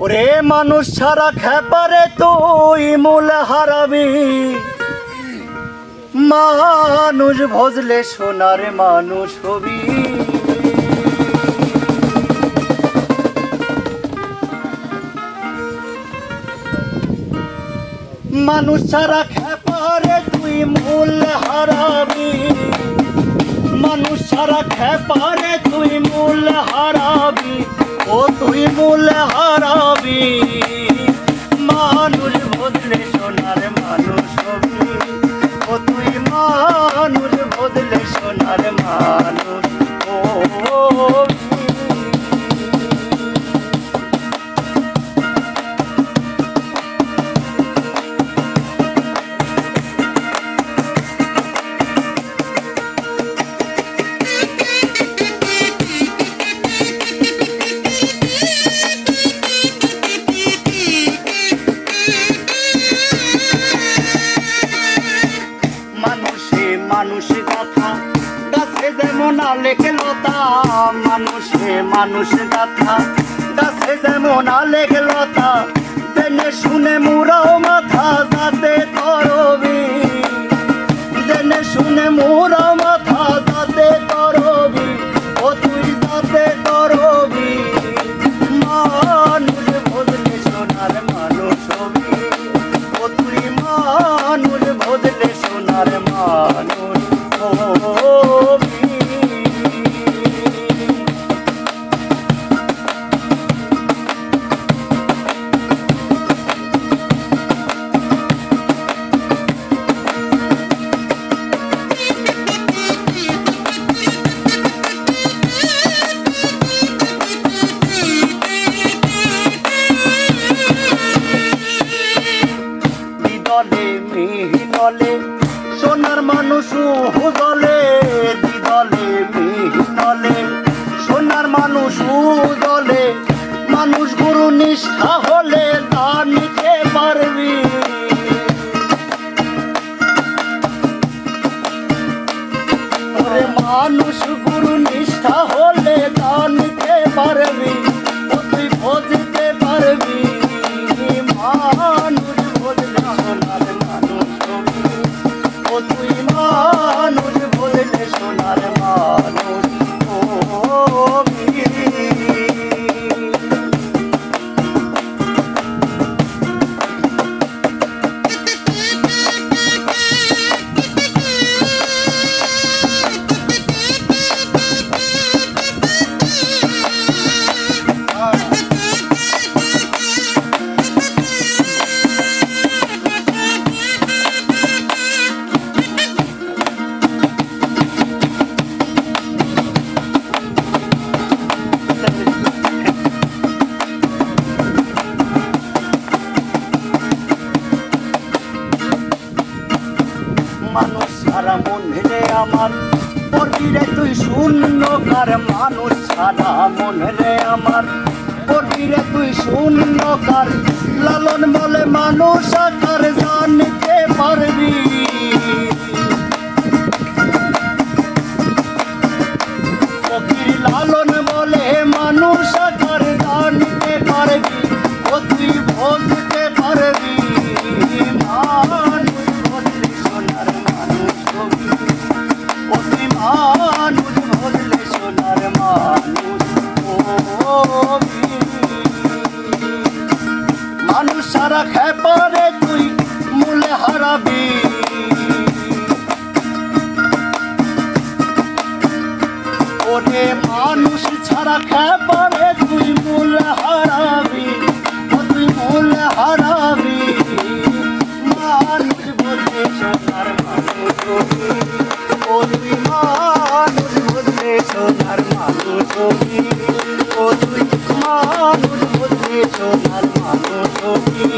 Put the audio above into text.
ওরে মানুষ ছাড়া খেপারে তুই মূল হারাবি, মানুষ ভজলে সোনার মানুষ হবি। মানুষ ছাড়া খেপারে তুই মূল হারাবি, মানুষ ছাড়া খেপারে তুই মূল হারাবি, ও তুই মূল হারাবি। মানুষ বদলে সোনার মানুষ হবি, ও তুই মানুষ বদলে সোনার মানুষ হবি। মানুষে গাথা গাছে যেমন আলেকে লতা, মানুষে মানুষ গাথা গাছে যেমন আলেকে লতা, জেনে শুনে মুরাও মাথা যাতে করবি, জেনে শুনে মুরাও মাথা যাতে করবি, ও তুই যাতে করবি। মানুষ বদলে সোনার মানুষ হবি, ও তুই মানুষ বদলে সোনার মানুষ হবি। দিদলে মিহিনলে সোনার মানুষ উদলে, দিদলে মিহিনলে সোনার মানুষ উদলে, মানুষ গুরু নিষ্ঠা হলে জানিতে পারবি। ওরে মানুষ গুরু নিষ্ঠা হলে জানিতে পারবি, ও তুই বুঝতে পারবি। মানুষ বদলে সোনার মানুষ হবি, ও তুই মানুষ বদলে সোনার মানুষ হবি। মানুষ ছাড়া মন রে আমার পড়বি রে তুই শূন্য কার, মানুষ ছাড়া মন রে আমার পড়বি রে তুই শূন্য কার। লালন বলে মানুষ আকার জানতে পারবি, ফকির লালন বলে মানুষ আকার জানতে পারবি, ও তুই বুঝতে পারবি। মানুষ বদলে সোনার মানুষ হবি, ও তুই মানুষ বদলে সোনার মানুষ হবি। মানুষ সারা খেপারে তুই মূলে হারাবি, ওরে মানুষ ছাড়া খেপারে তুই মূলে হারাবি, ও তুই মূলে হারাবি। মানুষ বদলে সোনার মানুষ হবি, ও তুই মানুষ বদলে সোনার মানুষ হবি, ও তুই মানুষ বদলে সোনার মানুষ হবি।